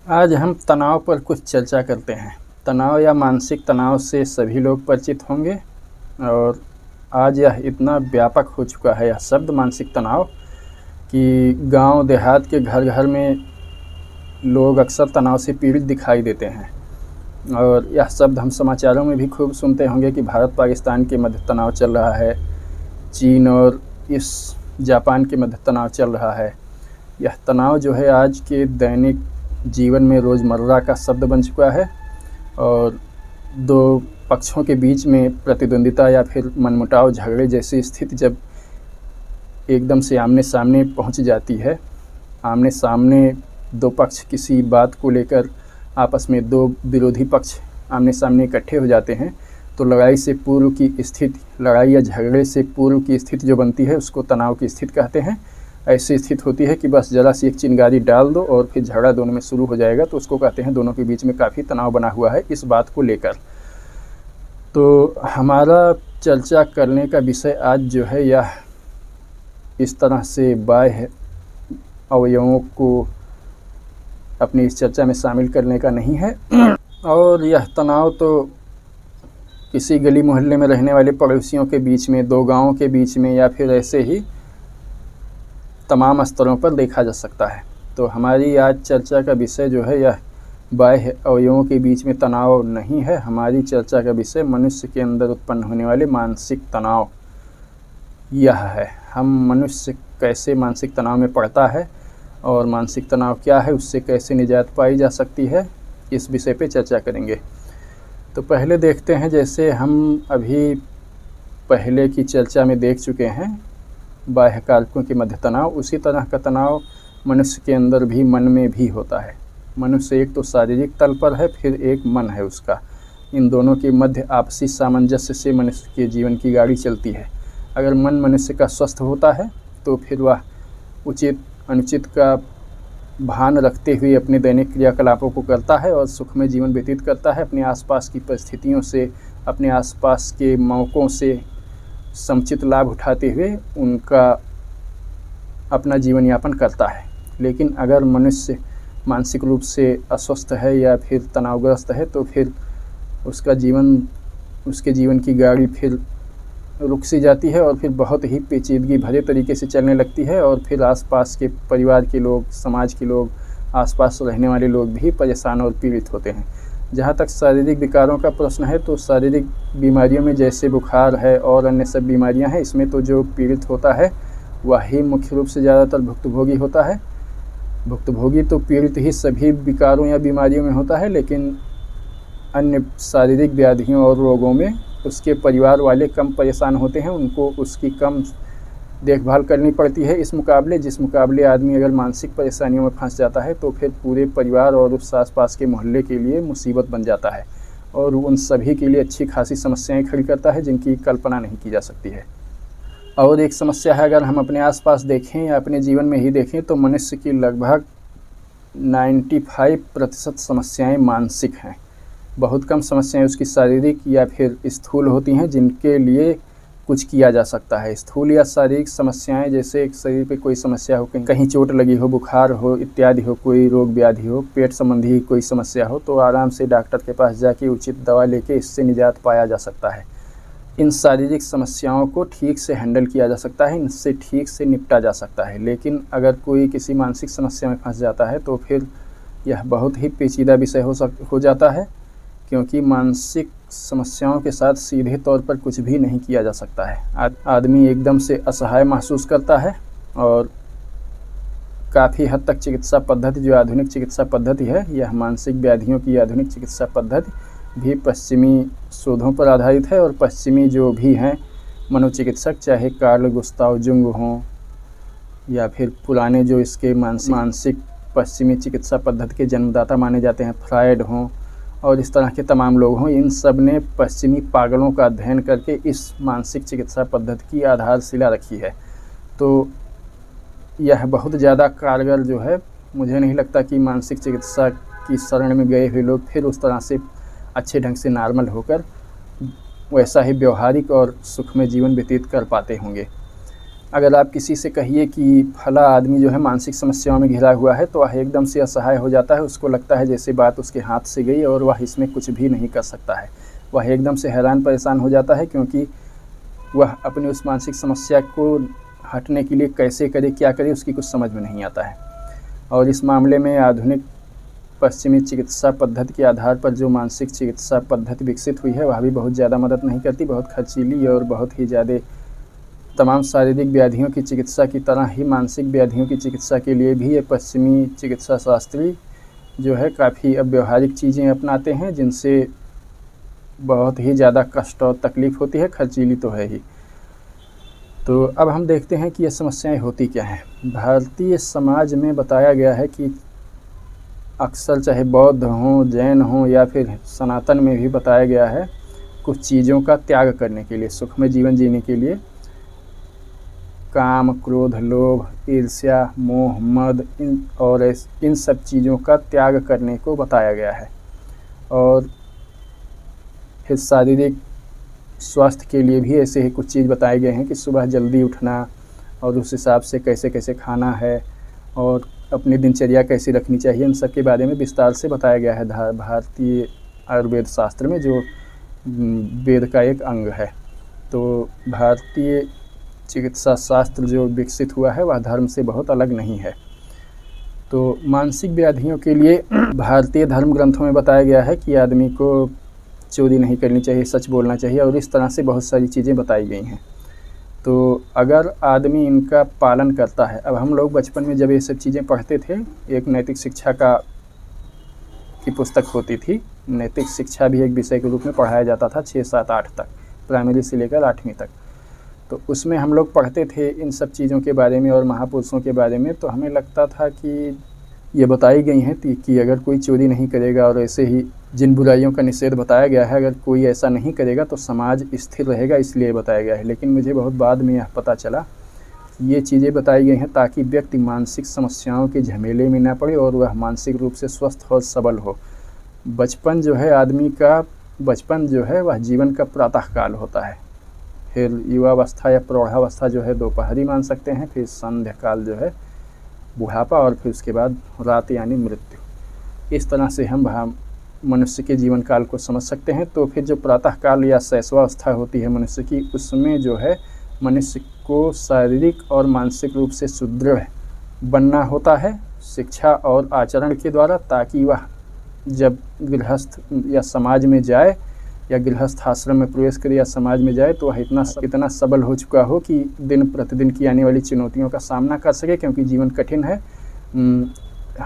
आज हम तनाव पर कुछ चर्चा करते हैं। तनाव या मानसिक तनाव से सभी लोग परिचित होंगे और आज यह इतना व्यापक हो चुका है यह शब्द मानसिक तनाव कि गांव देहात के घर घर में लोग अक्सर तनाव से पीड़ित दिखाई देते हैं। और यह शब्द हम समाचारों में भी खूब सुनते होंगे कि भारत पाकिस्तान के मध्य तनाव चल रहा है, चीन और जापान के मध्य तनाव चल रहा है। यह तनाव जो है आज के दैनिक जीवन में रोज़मर्रा का शब्द बन चुका है और दो पक्षों के बीच में प्रतिद्वंदिता या फिर मनमुटाव, झगड़े जैसी स्थिति जब एकदम से आमने सामने पहुंच जाती है, आमने सामने दो पक्ष किसी बात को लेकर आपस में दो विरोधी पक्ष आमने सामने इकट्ठे हो जाते हैं, तो लड़ाई से पूर्व की स्थिति, लड़ाई या झगड़े से पूर्व की स्थिति जो बनती है उसको तनाव की स्थिति कहते हैं। ऐसी स्थिति होती है कि बस ज़रा सी एक चिंगारी डाल दो और फिर झगड़ा दोनों में शुरू हो जाएगा, तो उसको कहते हैं दोनों के बीच में काफ़ी तनाव बना हुआ है इस बात को लेकर। तो हमारा चर्चा करने का विषय आज जो है यह इस तरह से बाह्य अवयवों को अपनी इस चर्चा में शामिल करने का नहीं है। और यह तनाव तो किसी गली मोहल्ले में रहने वाले पड़ोसियों के बीच में, दो गाँवों के बीच में या फिर ऐसे ही तमाम स्तरों पर देखा जा सकता है। तो हमारी आज चर्चा का विषय जो है यह बाह्य अवयवों के बीच में तनाव नहीं है। हमारी चर्चा का विषय मनुष्य के अंदर उत्पन्न होने वाले मानसिक तनाव यह है। हम मनुष्य कैसे मानसिक तनाव में पड़ता है और मानसिक तनाव क्या है, उससे कैसे निजात पाई जा सकती है, इस विषय पे चर्चा करेंगे। तो पहले देखते हैं, जैसे हम अभी पहले की चर्चा में देख चुके हैं बाह्य कारकों के मध्य तनाव, उसी तरह का तनाव मनुष्य के अंदर भी, मन में भी होता है। मनुष्य एक तो शारीरिक तल पर है, फिर एक मन है उसका। इन दोनों के मध्य आपसी सामंजस्य से मनुष्य के जीवन की गाड़ी चलती है। अगर मन मनुष्य का स्वस्थ होता है तो फिर वह उचित अनुचित का भान रखते हुए अपने दैनिक क्रियाकलापों को करता है और सुखमय जीवन व्यतीत करता है। अपने आसपास की परिस्थितियों से, अपने आसपास के मौक़ों से समुचित लाभ उठाते हुए उनका अपना जीवन यापन करता है। लेकिन अगर मनुष्य मानसिक रूप से अस्वस्थ है या फिर तनावग्रस्त है तो फिर उसके जीवन की गाड़ी फिर रुक सी जाती है और फिर बहुत ही पेचीदगी भरे तरीके से चलने लगती है और फिर आसपास के परिवार के लोग, समाज के लोग, आसपास रहने वाले लोग भी परेशान और पीड़ित होते हैं। जहाँ तक शारीरिक विकारों का प्रश्न है तो शारीरिक बीमारियों में जैसे बुखार है और अन्य सब बीमारियाँ हैं, इसमें तो जो पीड़ित होता है वही मुख्य रूप से ज़्यादातर भुक्तभोगी होता है। भुक्तभोगी तो पीड़ित ही सभी विकारों या बीमारियों में होता है, लेकिन अन्य शारीरिक व्याधियों और रोगों में उसके परिवार वाले कम परेशान होते हैं, उनको उसकी कम देखभाल करनी पड़ती है। जिस मुकाबले आदमी अगर मानसिक परेशानियों में फंस जाता है तो फिर पूरे परिवार और उस आसपास के मोहल्ले के लिए मुसीबत बन जाता है और उन सभी के लिए अच्छी खासी समस्याएं खड़ी करता है जिनकी कल्पना नहीं की जा सकती है। और एक समस्या है, अगर हम अपने आसपास देखें या अपने जीवन में ही देखें तो मनुष्य की लगभग 95% समस्याएँ मानसिक हैं। बहुत कम समस्याएं उसकी शारीरिक या फिर स्थूल होती हैं जिनके लिए कुछ किया जा सकता है। स्थूल या शारीरिक समस्याएं जैसे एक शरीर पे कोई समस्या हो, कहीं चोट लगी हो, बुखार हो इत्यादि हो, कोई रोग व्याधि हो, पेट संबंधी कोई समस्या हो, तो आराम से डॉक्टर के पास जाके उचित दवा लेके इससे निजात पाया जा सकता है। इन शारीरिक समस्याओं को ठीक से हैंडल किया जा सकता है, इनसे ठीक से निपटा जा सकता है। लेकिन अगर कोई किसी मानसिक समस्या में फंस जाता है तो फिर यह बहुत ही पेचीदा विषय हो जाता है, क्योंकि मानसिक समस्याओं के साथ सीधे तौर पर कुछ भी नहीं किया जा सकता है। आदमी एकदम से असहाय महसूस करता है और काफ़ी हद तक चिकित्सा पद्धति, जो आधुनिक चिकित्सा पद्धति है, यह मानसिक व्याधियों की आधुनिक चिकित्सा पद्धति भी पश्चिमी शोधों पर आधारित है। और पश्चिमी जो भी हैं मनोचिकित्सक, चाहे कार्ल गुस्ताव जुंग हों या फिर पुराने जो इसके मानसिक पश्चिमी चिकित्सा पद्धति के जन्मदाता माने जाते हैं, फ्रायड हों और इस तरह के तमाम लोग हों, इन सब ने पश्चिमी पागलों का अध्ययन करके इस मानसिक चिकित्सा पद्धति की आधारशिला रखी है। तो यह बहुत ज़्यादा कारगर जो है, मुझे नहीं लगता कि मानसिक चिकित्सा की शरण में गए हुए लोग फिर उस तरह से अच्छे ढंग से नॉर्मल होकर वैसा ही व्यवहारिक और सुखमय जीवन व्यतीत कर पाते होंगे। अगर आप किसी से कहिए कि फला आदमी जो है मानसिक समस्याओं में घिरा हुआ है तो वह एकदम से असहाय हो जाता है। उसको लगता है जैसे बात उसके हाथ से गई और वह इसमें कुछ भी नहीं कर सकता है। वह एकदम से हैरान परेशान हो जाता है, क्योंकि वह अपनी उस मानसिक समस्या को हटने के लिए कैसे करे, क्या करे, उसकी कुछ समझ में नहीं आता है। और इस मामले में आधुनिक पश्चिमी चिकित्सा पद्धति के आधार पर जो मानसिक चिकित्सा पद्धति विकसित हुई है वह भी बहुत ज़्यादा मदद नहीं करती। बहुत खर्चीली और बहुत ही ज़्यादा तमाम शारीरिक व्याधियों की चिकित्सा की तरह ही मानसिक व्याधियों की चिकित्सा के लिए भी ये पश्चिमी चिकित्सा शास्त्री जो है काफ़ी अब व्यवहारिक चीज़ें अपनाते हैं, जिनसे बहुत ही ज़्यादा कष्ट और तकलीफ़ होती है, खर्चीली तो है ही। तो अब हम देखते हैं कि ये समस्याएं होती क्या हैं। भारतीय समाज में बताया गया है कि अक्सर चाहे बौद्ध हों, जैन हों या फिर सनातन में भी बताया गया है, कुछ चीज़ों का त्याग करने के लिए, सुखमय जीवन जीने के लिए काम, क्रोध, लोभ, ईर्ष्या, मोह, मद इन सब चीज़ों का त्याग करने को बताया गया है। और फिर शारीरिक स्वास्थ्य के लिए भी ऐसे ही कुछ चीज़ बताए गए हैं कि सुबह जल्दी उठना और उस हिसाब से कैसे कैसे खाना है और अपनी दिनचर्या कैसी रखनी चाहिए, इन सब के बारे में विस्तार से बताया गया है भारतीय आयुर्वेद शास्त्र में, जो वेद का एक अंग है। तो भारतीय चिकित्सा शास्त्र जो विकसित हुआ है वह धर्म से बहुत अलग नहीं है। तो मानसिक व्याधियों के लिए भारतीय धर्म ग्रंथों में बताया गया है कि आदमी को चोरी नहीं करनी चाहिए, सच बोलना चाहिए और इस तरह से बहुत सारी चीज़ें बताई गई हैं। तो अगर आदमी इनका पालन करता है, अब हम लोग बचपन में जब ये सब चीज़ें पढ़ते थे, एक नैतिक शिक्षा की पुस्तक होती थी। नैतिक शिक्षा भी एक विषय के रूप में पढ़ाया जाता था 6, 7, 8 तक, प्राइमरी से लेकर 8वीं तक। तो उसमें हम लोग पढ़ते थे इन सब चीज़ों के बारे में और महापुरुषों के बारे में। तो हमें लगता था कि ये बताई गई हैं कि अगर कोई चोरी नहीं करेगा और ऐसे ही जिन बुराइयों का निषेध बताया गया है, अगर कोई ऐसा नहीं करेगा तो समाज स्थिर रहेगा, इसलिए बताया गया है। लेकिन मुझे बहुत बाद में यह पता चला ये चीज़ें बताई गई हैं ताकि व्यक्ति मानसिक समस्याओं के झमेले में ना पड़े और वह मानसिक रूप से स्वस्थ और सबल हो। बचपन जो है आदमी का, बचपन जो है वह जीवन का प्रातः काल होता है। फिर युवावस्था या प्रौढ़ावस्था जो है दोपहरी मान सकते हैं, फिर संध्या काल जो है बुढ़ापा और फिर उसके बाद रात यानी मृत्यु। इस तरह से हम मनुष्य के जीवन काल को समझ सकते हैं। तो फिर जो प्रातः काल या शैशवावस्था होती है मनुष्य की, उसमें जो है मनुष्य को शारीरिक और मानसिक रूप से सुदृढ़ बनना होता है शिक्षा और आचरण के द्वारा, ताकि वह जब गृहस्थ या समाज में जाए या गृहस्थ आश्रम में प्रवेश करे या समाज में जाए तो वह इतना सबल हो चुका हो कि दिन प्रतिदिन की आने वाली चुनौतियों का सामना कर सके, क्योंकि जीवन कठिन है।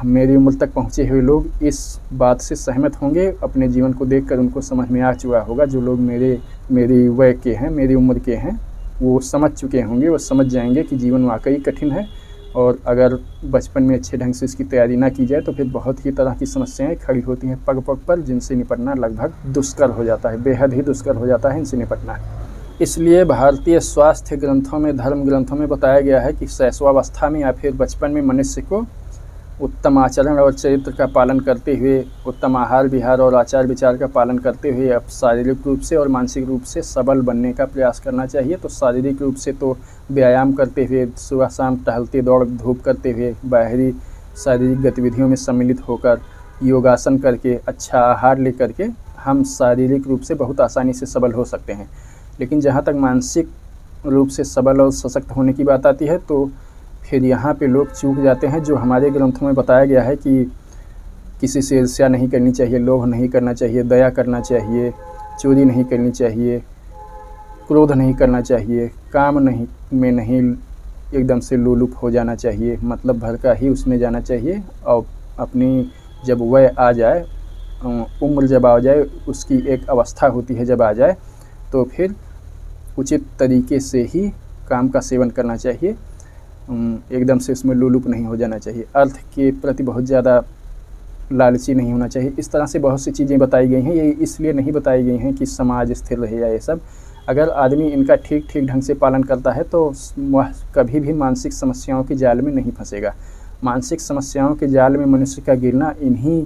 मेरी उम्र तक पहुँचे हुए लोग इस बात से सहमत होंगे, अपने जीवन को देखकर उनको समझ में आ चुका होगा। जो लोग मेरी वय के हैं, मेरी उम्र के हैं, वो समझ चुके होंगे, वो समझ जाएंगे कि जीवन वाकई कठिन है और अगर बचपन में अच्छे ढंग से इसकी तैयारी ना की जाए तो फिर बहुत ही तरह की समस्याएं खड़ी होती हैं पग पग पर, जिनसे निपटना लगभग दुष्कर हो जाता है, बेहद ही दुष्कर हो जाता है इनसे निपटना। इसलिए भारतीय स्वास्थ्य ग्रंथों में, धर्म ग्रंथों में बताया गया है कि शैशवावस्था में या फिर बचपन में मनुष्य को उत्तम आचरण और चरित्र का पालन करते हुए, उत्तम आहार विहार और आचार विचार का पालन करते हुए अब शारीरिक रूप से और मानसिक रूप से सबल बनने का प्रयास करना चाहिए। तो शारीरिक रूप से तो व्यायाम करते हुए, सुबह शाम टहलते दौड़ धूप करते हुए, बाहरी शारीरिक गतिविधियों में सम्मिलित होकर, योगासन करके, अच्छा आहार लेकर के हम शारीरिक रूप से बहुत आसानी से सबल हो सकते हैं। लेकिन जहाँ तक मानसिक रूप से सबल और सशक्त होने की बात आती है तो फिर यहाँ पे लोग चूक जाते हैं। जो हमारे ग्रंथों में बताया गया है कि किसी से ईर्ष्या नहीं करनी चाहिए, लोभ नहीं करना चाहिए, दया करना चाहिए, चोरी नहीं करनी चाहिए, क्रोध नहीं करना चाहिए, काम नहीं एकदम से लोलुप हो जाना चाहिए, मतलब भर का ही उसमें जाना चाहिए। और अपनी जब वय आ जाए, उम्र जब आ जाए, उसकी एक अवस्था होती है जब आ जाए, तो फिर उचित तरीके से ही काम का सेवन करना चाहिए, एकदम से उसमें लोलुप नहीं हो जाना चाहिए, अर्थ के प्रति बहुत ज़्यादा लालची नहीं होना चाहिए। इस तरह से बहुत सी चीज़ें बताई गई हैं। ये इसलिए नहीं बताई गई हैं कि समाज स्थिर रहे या ये सब। अगर आदमी इनका ठीक ढंग से पालन करता है तो वह कभी भी मानसिक समस्याओं के जाल में नहीं फंसेगा। मानसिक समस्याओं के जाल में मनुष्य का गिरना इन्हीं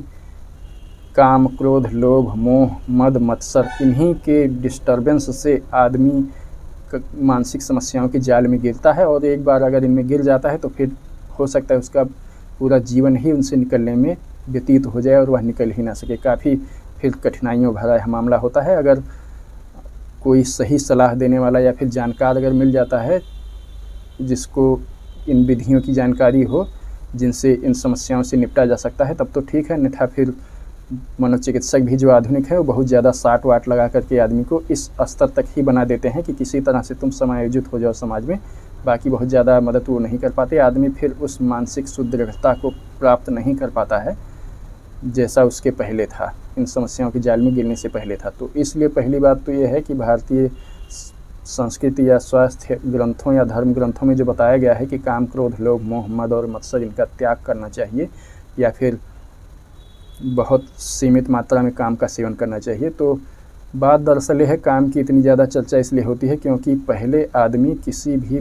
काम, क्रोध, लोभ, मोह, मद, मत्सर, इन्हीं के डिस्टर्बेंस से आदमी मानसिक समस्याओं के जाल में गिरता है, और एक बार अगर इनमें गिर जाता है तो फिर हो सकता है उसका पूरा जीवन ही उनसे निकलने में व्यतीत हो जाए और वह निकल ही ना सके। काफ़ी फिर कठिनाइयों भरा यह मामला होता है। अगर कोई सही सलाह देने वाला या फिर जानकार अगर मिल जाता है जिसको इन विधियों की जानकारी हो जिनसे इन समस्याओं से निपटा जा सकता है, तब तो ठीक है, अन्यथा फिर मनोचिकित्सक भी जो आधुनिक है वो बहुत ज़्यादा साट वाट लगा करके आदमी को इस स्तर तक ही बना देते हैं कि किसी तरह से तुम समायोजित हो जाओ समाज में, बाकी बहुत ज़्यादा मदद वो नहीं कर पाते। आदमी फिर उस मानसिक सुदृढ़ता को प्राप्त नहीं कर पाता है जैसा उसके पहले था, इन समस्याओं के जाल में गिरने से पहले था। तो इसलिए पहली बात तो ये है कि भारतीय संस्कृति या स्वास्थ्य ग्रंथों या धर्म ग्रंथों में जो बताया गया है कि काम, क्रोध, लोभ, मोह, मद और मत्सर इनका त्याग करना चाहिए या फिर बहुत सीमित मात्रा में काम का सेवन करना चाहिए। तो बात दरअसल ये है, काम की इतनी ज़्यादा चर्चा इसलिए होती है क्योंकि पहले आदमी किसी भी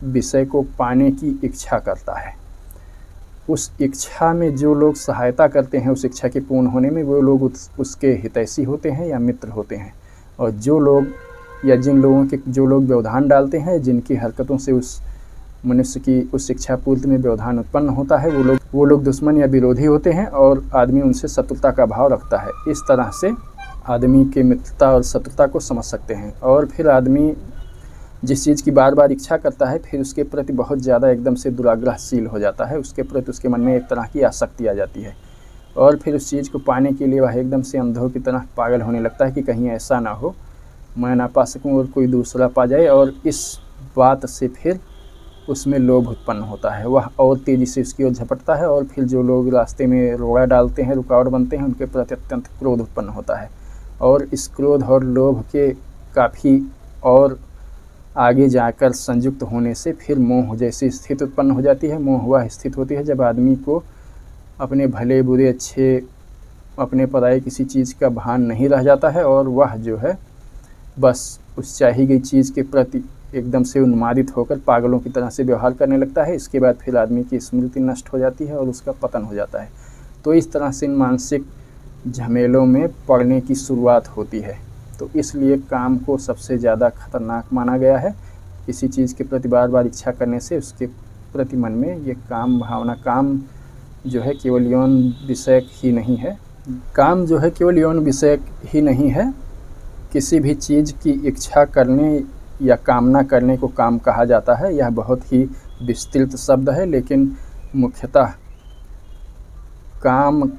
विषय को पाने की इच्छा करता है। उस इच्छा में जो लोग सहायता करते हैं उस इच्छा के पूर्ण होने में, वो लोग उसके हितैषी होते हैं या मित्र होते हैं। और जो लोग या जिन लोगों के जो लोग व्यवधान डालते हैं, जिनकी हरकतों से उस मनुष्य की उस इच्छा पूर्ति में व्यवधान उत्पन्न होता है, वो लोग दुश्मन या विरोधी होते हैं और आदमी उनसे शत्रुता का भाव रखता है। इस तरह से आदमी के मित्रता और शत्रुता को समझ सकते हैं। और फिर आदमी जिस चीज़ की बार बार इच्छा करता है फिर उसके प्रति बहुत ज़्यादा एकदम से दुराग्रहशील हो जाता है, उसके प्रति उसके मन में एक तरह की आसक्ति आ जाती है और फिर उस चीज़ को पाने के लिए वह एकदम से अंधों की तरह पागल होने लगता है कि कहीं ऐसा ना हो मैं ना पा सकूं और कोई दूसरा पा जाए। और इस बात से फिर उसमें लोभ उत्पन्न होता है, वह और तेज़ी से उसकी ओर झपटता है और फिर जो लोग रास्ते में रोड़ा डालते हैं, रुकावट बनते हैं, उनके प्रति अत्यंत क्रोध उत्पन्न होता है। और इस क्रोध और लोभ के काफ़ी और आगे जाकर संयुक्त होने से फिर मोह जैसी स्थिति उत्पन्न हो जाती है। मोह वह स्थिति होती है जब आदमी को अपने भले बुरे अच्छे अपने पराये किसी चीज़ का भान नहीं रह जाता है और वह जो है बस उस चाही गई चीज़ के प्रति एकदम से उन्मादित होकर पागलों की तरह से व्यवहार करने लगता है। इसके बाद फिर आदमी की स्मृति नष्ट हो जाती है और उसका पतन हो जाता है। तो इस तरह से इन मानसिक झमेलों में पड़ने की शुरुआत होती है। तो इसलिए काम को सबसे ज़्यादा खतरनाक माना गया है। किसी चीज़ के प्रति बार बार इच्छा करने से उसके प्रति मन में ये काम भावना, काम जो है केवल यौन विषयक ही नहीं है, काम जो है केवल यौन विषयक ही नहीं है, किसी भी चीज़ की इच्छा करने या कामना करने को काम कहा जाता है। यह बहुत ही विस्तृत शब्द है, लेकिन मुख्यतः काम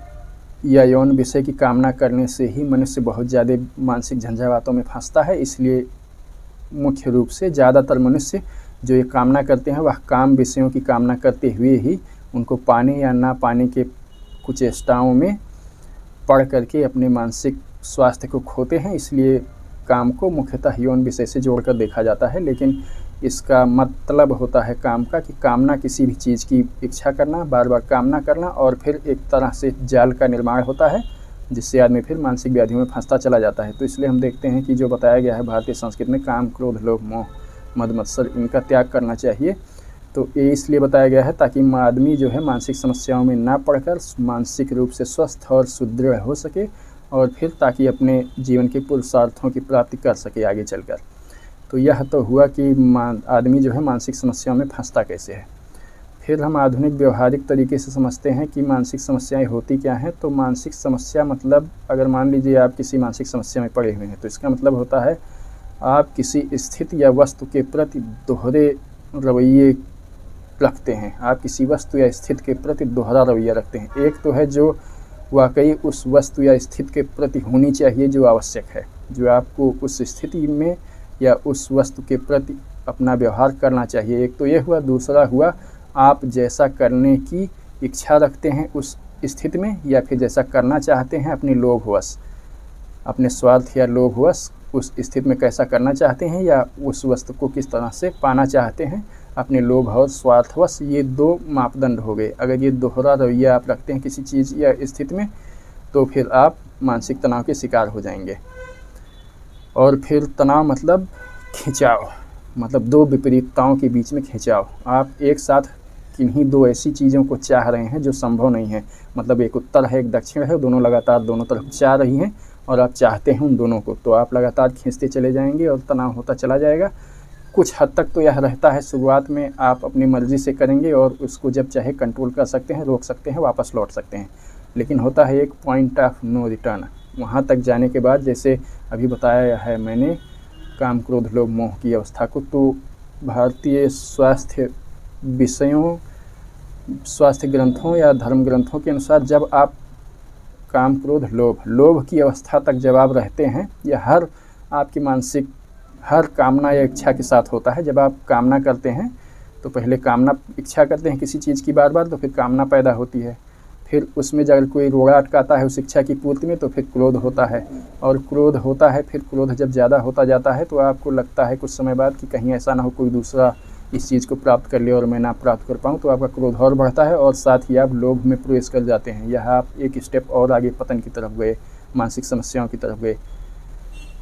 या यौन विषय की कामना करने से ही मनुष्य बहुत ज़्यादा मानसिक झंझावातों में फंसता है। इसलिए मुख्य रूप से ज़्यादातर मनुष्य जो ये कामना करते हैं वह काम विषयों की कामना करते हुए ही उनको पाने या ना पाने के कुचेष्टाओं में पड़ करके अपने मानसिक स्वास्थ्य को खोते हैं। इसलिए काम को मुख्यतः यौन विषय से जोड़कर देखा जाता है, लेकिन इसका मतलब होता है काम का कि कामना किसी भी चीज़ की इच्छा करना, बार बार कामना करना, और फिर एक तरह से जाल का निर्माण होता है जिससे आदमी फिर मानसिक व्याधियों में फंसता चला जाता है। तो इसलिए हम देखते हैं कि जो बताया गया है भारतीय संस्कृति में, काम, क्रोध, लोभ, मोह, मद, मत्सर, इनका त्याग करना चाहिए। तो ये इसलिए बताया गया है ताकि आदमी जो है मानसिक समस्याओं में ना पड़कर मानसिक रूप से स्वस्थ और सुदृढ़ हो सके और फिर ताकि अपने जीवन के पुरुषार्थों की प्राप्ति कर सके आगे चलकर। तो यह तो हुआ कि आदमी जो है मानसिक समस्याओं में फंसता कैसे है। फिर हम आधुनिक व्यवहारिक तरीके से समझते हैं कि मानसिक समस्याएं होती क्या हैं। तो मानसिक समस्या मतलब, अगर मान लीजिए आप किसी मानसिक समस्या में पड़े हुए हैं तो इसका मतलब होता है आप किसी स्थिति या वस्तु के प्रति दोहरे रवैये रखते हैं। आप किसी वस्तु या स्थिति के प्रति दोहरा रवैया रखते हैं। एक तो है जो वाकई उस वस्तु या स्थिति के प्रति होनी चाहिए जो आवश्यक है, जो आपको उस स्थिति में या उस वस्तु के प्रति अपना व्यवहार करना चाहिए। एक तो ये हुआ। दूसरा हुआ आप जैसा करने की इच्छा रखते हैं उस स्थिति में, या फिर जैसा करना चाहते हैं अपने लोभवश, अपने स्वार्थ या लोभवश उस स्थिति में कैसा करना चाहते हैं या उस वस्तु को किस तरह से पाना चाहते हैं अपने लोभ और स्वार्थवश। ये दो मापदंड हो गए। अगर ये दोहरा रवैया आप रखते हैं किसी चीज़ या स्थिति में तो फिर आप मानसिक तनाव के शिकार हो जाएंगे। और फिर तनाव मतलब खिंचाव, मतलब दो विपरीतताओं के बीच में खिंचाव। आप एक साथ किन्हीं दो ऐसी चीज़ों को चाह रहे हैं जो संभव नहीं है। मतलब एक उत्तर है एक दक्षिण है, दोनों लगातार दोनों तरफ जा रही हैं और आप चाहते हैं उन दोनों को, तो आप लगातार खींचते चले जाएंगे और तनाव होता चला जाएगा। कुछ हद तक तो यह रहता है, शुरुआत में आप अपनी मर्ज़ी से करेंगे और उसको जब चाहे कंट्रोल कर सकते हैं, रोक सकते हैं, वापस लौट सकते हैं। लेकिन होता है एक पॉइंट ऑफ नो रिटर्न। वहाँ तक जाने के बाद, जैसे अभी बताया है मैंने काम क्रोध लोभ मोह की अवस्था को, तो भारतीय स्वास्थ्य ग्रंथों या धर्म ग्रंथों के अनुसार जब आप काम क्रोध लोभ की अवस्था तक जब आप रहते हैं, यह हर आपकी मानसिक हर कामना या इच्छा के साथ होता है। जब आप कामना करते हैं तो पहले इच्छा करते हैं किसी चीज़ की बार बार, तो फिर कामना पैदा होती है। फिर उसमें जब कोई रोड़ा अटकाता है उस इच्छा की पूर्ति में, तो फिर क्रोध होता है, और क्रोध होता है। फिर क्रोध जब ज़्यादा होता जाता है तो आपको लगता है कुछ समय बाद कि कहीं ऐसा ना हो कोई दूसरा इस चीज़ को प्राप्त कर ले और मैं ना प्राप्त कर पाऊँ, तो आपका क्रोध और बढ़ता है और साथ ही आप लोभ में प्रवेश कर जाते हैं। यह आप एक स्टेप और आगे पतन की तरफ गए, मानसिक समस्याओं की तरफ गए।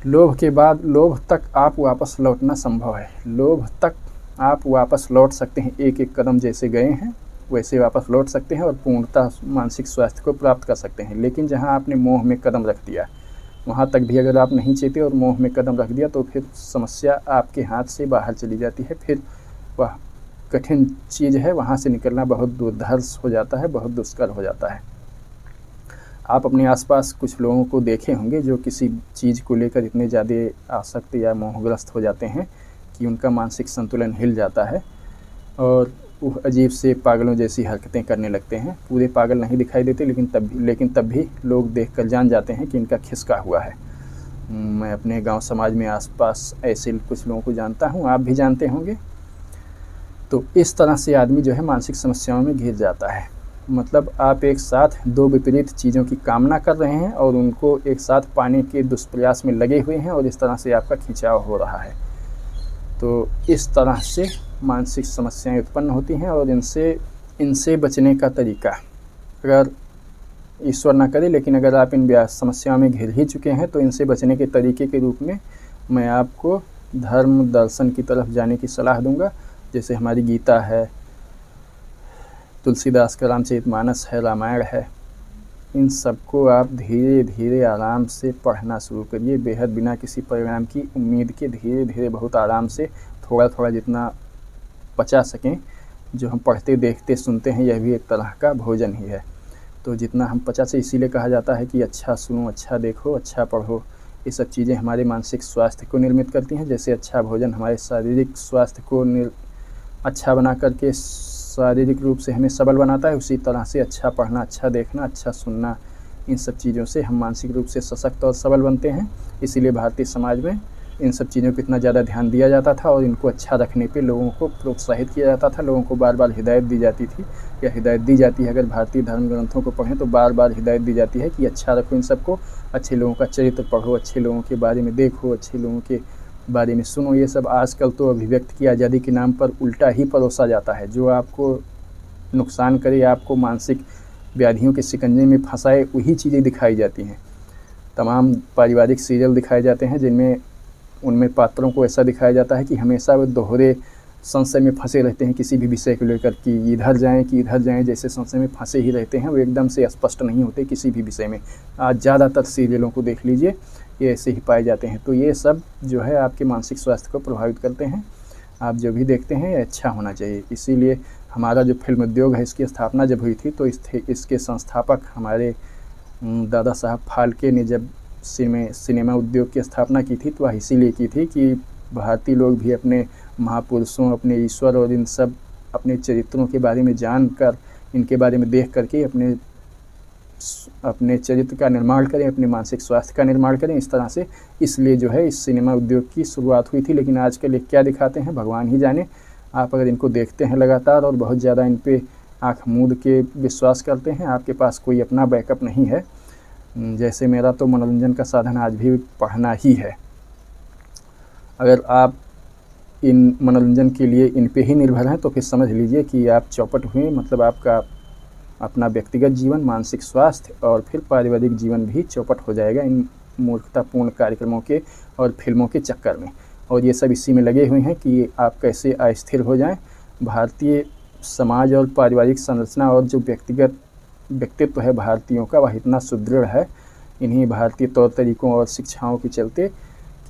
लोभ के बाद लोभ तक आप वापस लौटना संभव है। लोभ तक आप वापस लौट सकते हैं, एक एक कदम जैसे गए हैं वैसे वापस लौट सकते हैं और पूर्णतः मानसिक स्वास्थ्य को प्राप्त कर सकते हैं। लेकिन जहां आपने मोह में कदम रख दिया, वहां तक भी अगर आप नहीं चेते और मोह में कदम रख दिया, तो फिर समस्या आपके हाथ से बाहर चली जाती है। फिर वह कठिन चीज़ है, वहाँ से निकलना बहुत दुर्धर्ष हो जाता है, बहुत दुष्कर हो जाता है। आप अपने आसपास कुछ लोगों को देखे होंगे जो किसी चीज़ को लेकर इतने ज़्यादा आसक्त या मोहग्रस्त हो जाते हैं कि उनका मानसिक संतुलन हिल जाता है और वो अजीब से पागलों जैसी हरकतें करने लगते हैं। पूरे पागल नहीं दिखाई देते, लेकिन तब भी लोग देखकर जान जाते हैं कि इनका खिसका हुआ है। मैं अपने गांव समाज में आसपास ऐसे कुछ लोगों को जानता हूं, आप भी जानते होंगे। तो इस तरह से आदमी जो है मानसिक समस्याओं में घिर जाता है। मतलब आप एक साथ दो विपरीत चीज़ों की कामना कर रहे हैं और उनको एक साथ पाने के दुष्प्रयास में लगे हुए हैं और इस तरह से आपका खिंचाव हो रहा है। तो इस तरह से मानसिक समस्याएं उत्पन्न होती हैं और इनसे बचने का तरीका, अगर ईश्वर ना करे, लेकिन अगर आप इन समस्याओं में घिर ही चुके हैं, तो इनसे बचने के तरीके के रूप में मैं आपको धर्म दर्शन की तरफ जाने की सलाह दूंगा। जैसे हमारी गीता है, तुलसीदास का रामचरितमानस है, रामायण है, इन सबको आप धीरे धीरे आराम से पढ़ना शुरू करिए, बेहद बिना किसी परिणाम की उम्मीद के, धीरे धीरे बहुत आराम से, थोड़ा थोड़ा जितना पचा सकें। जो हम पढ़ते देखते सुनते हैं, यह भी एक तरह का भोजन ही है। तो जितना हम पचा से, इसीलिए कहा जाता है कि अच्छा सुनो, अच्छा देखो, अच्छा पढ़ो। ये सब चीज़ें हमारे मानसिक स्वास्थ्य को निर्मित करती हैं। जैसे अच्छा भोजन हमारे शारीरिक स्वास्थ्य को अच्छा बना करके शारीरिक रूप से हमें सबल बनाता है, उसी तरह से अच्छा पढ़ना, अच्छा देखना, अच्छा सुनना, इन सब चीज़ों से हम मानसिक रूप से सशक्त और सबल बनते हैं। इसीलिए भारतीय समाज में इन सब चीज़ों को इतना ज़्यादा ध्यान दिया जाता था और इनको अच्छा रखने पे लोगों को प्रोत्साहित किया जाता था। लोगों को बार बार हिदायत दी जाती थी, या हिदायत दी जाती है। अगर भारतीय धर्म ग्रंथों को पढ़ें तो बार बार हिदायत दी जाती है कि अच्छा रखो इन सबको, अच्छे लोगों का चरित्र पढ़ो, अच्छे लोगों के बारे में देखो, अच्छे लोगों के बारे में सुनो। ये सब आजकल तो अभिव्यक्ति की आज़ादी के नाम पर उल्टा ही परोसा जाता है। जो आपको नुकसान करे, आपको मानसिक व्याधियों के शिकंजे में फंसाए, वही चीज़ें दिखाई जाती हैं। तमाम पारिवारिक सीरियल दिखाए जाते हैं जिनमें उनमें पात्रों को ऐसा दिखाया जाता है कि हमेशा वो दोहरे संशय में फंसे रहते हैं किसी भी विषय को लेकर, कि इधर जाएं कि इधर जाएं, जैसे संशय में फंसे ही रहते हैं। वो एकदम से स्पष्ट नहीं होते किसी भी विषय में। आज ज़्यादातर सीरियलों को देख लीजिए, ये ऐसे ही पाए जाते हैं। तो ये सब जो है आपके मानसिक स्वास्थ्य को प्रभावित करते हैं। आप जो भी देखते हैं ये अच्छा होना चाहिए। इसीलिए हमारा जो फिल्म उद्योग है, इसकी स्थापना जब हुई थी तो इसके संस्थापक हमारे दादा साहब फाल्के ने जब सिनेमा उद्योग की स्थापना की थी, तो वह इसीलिए की थी कि भारतीय लोग भी अपने महापुरुषों, अपने ईश्वर और इन सब अपने चरित्रों के बारे में जानकर, इनके बारे में देख करके अपने चरित्र का निर्माण करें, अपने मानसिक स्वास्थ्य का निर्माण करें। इस तरह से इसलिए जो है इस सिनेमा उद्योग की शुरुआत हुई थी। लेकिन आजकल ये क्या दिखाते हैं भगवान ही जाने। आप अगर इनको देखते हैं लगातार और बहुत ज़्यादा इन पे आँख मूंद के विश्वास करते हैं, आपके पास कोई अपना बैकअप नहीं है। जैसे मेरा तो मनोरंजन का साधन आज भी पढ़ना ही है। अगर आप इन मनोरंजन के लिए इन पे ही निर्भर हैं तो फिर समझ लीजिए कि आप चौपट हुए। मतलब आपका अपना व्यक्तिगत जीवन, मानसिक स्वास्थ्य और फिर पारिवारिक जीवन भी चौपट हो जाएगा इन मूर्खतापूर्ण कार्यक्रमों के और फिल्मों के चक्कर में। और ये सब इसी में लगे हुए हैं कि आप कैसे अस्थिर हो जाएं। भारतीय समाज और पारिवारिक संरचना और जो व्यक्तित्व है भारतीयों का, वह इतना सुदृढ़ है, इन्हीं भारतीय तौर तरीक़ों और शिक्षाओं के चलते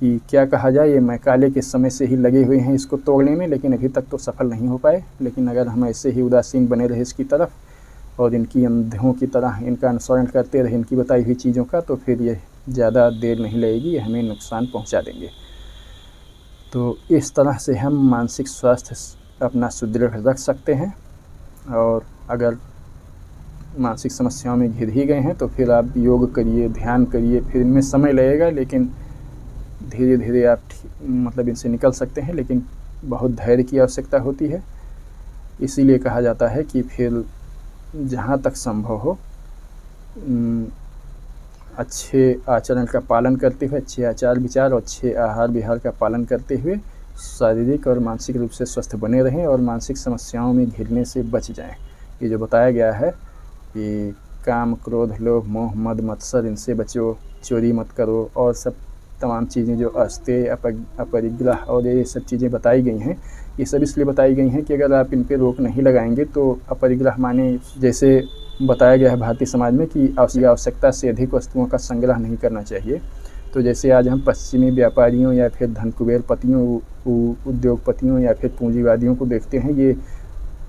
कि क्या कहा जाए, ये मैकाले के समय से ही लगे हुए हैं इसको तोड़ने में, लेकिन अभी तक तो सफल नहीं हो पाए। लेकिन अगर हम ऐसे ही उदासीन बने रहे इसकी तरफ और इनकी अंधों की तरह इनका अनुसरण करते रहे इनकी बताई हुई चीज़ों का, तो फिर ये ज़्यादा देर नहीं लगेगी, ये हमें नुकसान पहुंचा देंगे। तो इस तरह से हम मानसिक स्वास्थ्य अपना सुदृढ़ रख सकते हैं। और अगर मानसिक समस्याओं में घिर ही गए हैं तो फिर आप योग करिए, ध्यान करिए, फिर इनमें समय लगेगा, लेकिन धीरे धीरे आप मतलब इनसे निकल सकते हैं। लेकिन बहुत धैर्य की आवश्यकता होती है। इसीलिए कहा जाता है कि फिर जहाँ तक संभव हो अच्छे आचरण का पालन करते हुए, अच्छे आचार विचार और अच्छे आहार विहार का पालन करते हुए शारीरिक और मानसिक रूप से स्वस्थ बने रहें और मानसिक समस्याओं में घिरने से बच जाएं। ये जो बताया गया है कि काम, क्रोध, लोभ, मोह, मद, मत्सर, इनसे बचो, चोरी मत करो, और सब तमाम चीज़ें जो अस्तेय, अपरिग्रह और ये सब चीज़ें बताई गई हैं, ये सब इसलिए बताई गई हैं कि अगर आप इन पे रोक नहीं लगाएंगे तो अपरिग्रह माने जैसे बताया गया है भारतीय समाज में कि आवश्यकता से अधिक वस्तुओं का संग्रह नहीं करना चाहिए। तो जैसे आज हम पश्चिमी व्यापारियों या फिर धन कुबेरपतियों, उद्योगपतियों या फिर पूंजीवादियों को देखते हैं, ये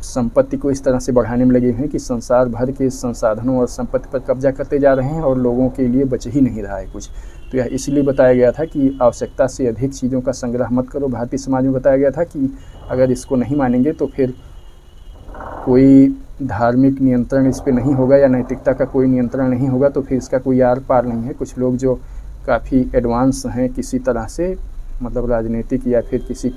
संपत्ति को इस तरह से बढ़ाने में लगे हुए हैं कि संसार भर के संसाधनों और संपत्ति पर कब्जा करते जा रहे हैं और लोगों के लिए बच ही नहीं रहा है कुछ। तो यह इसलिए बताया गया था कि आवश्यकता से अधिक चीज़ों का संग्रह मत करो। भारतीय समाज में बताया गया था कि अगर इसको नहीं मानेंगे तो फिर कोई धार्मिक नियंत्रण इस पर नहीं होगा या नैतिकता का कोई नियंत्रण नहीं होगा, तो फिर इसका कोई आर पार नहीं है। कुछ लोग जो काफ़ी एडवांस हैं किसी तरह से, मतलब राजनीतिक या फिर किसी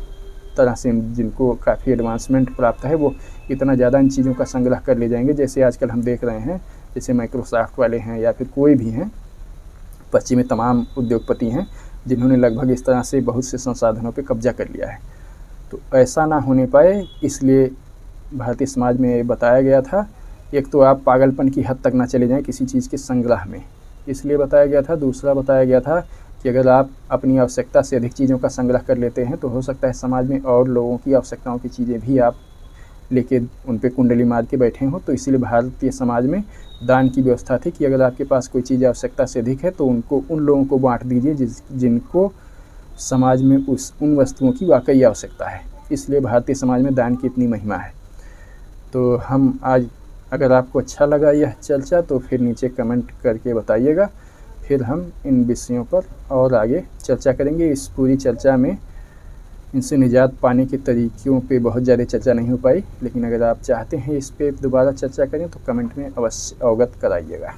तरह से जिनको काफ़ी एडवांसमेंट प्राप्त है, वो इतना ज़्यादा इन चीज़ों का संग्रह कर ले जाएंगे। जैसे आजकल हम देख रहे हैं, जैसे माइक्रोसॉफ्ट वाले हैं या फिर कोई भी हैं, पश्चिमी तमाम उद्योगपति हैं जिन्होंने लगभग इस तरह से बहुत से संसाधनों पे कब्जा कर लिया है। तो ऐसा ना होने पाए इसलिए भारतीय समाज में बताया गया था, एक तो आप पागलपन की हद तक ना चले जाएं किसी चीज़ के संग्रह में, इसलिए बताया गया था। दूसरा बताया गया था कि अगर आप अपनी आवश्यकता से अधिक चीज़ों का संग्रह कर लेते हैं तो हो सकता है समाज में और लोगों की आवश्यकताओं की चीज़ें भी आप लेके उन पे कुंडली मार के बैठे हों। तो इसीलिए भारतीय समाज में दान की व्यवस्था थी कि अगर आपके पास कोई चीज़ आवश्यकता से अधिक है तो उनको उन लोगों को बांट दीजिए जिनको समाज में उन वस्तुओं की वाकई आवश्यकता है। इसलिए भारतीय समाज में दान की इतनी महिमा है। तो हम आज, अगर आपको अच्छा लगा यह चर्चा तो फिर नीचे कमेंट करके बताइएगा, फिर हम इन विषयों पर और आगे चर्चा करेंगे। इस पूरी चर्चा में इनसे निजात पाने के तरीक़ों पे बहुत ज़्यादा चर्चा नहीं हो पाई, लेकिन अगर आप चाहते हैं इस पे दोबारा चर्चा करें तो कमेंट में अवश्य अवगत कराइएगा।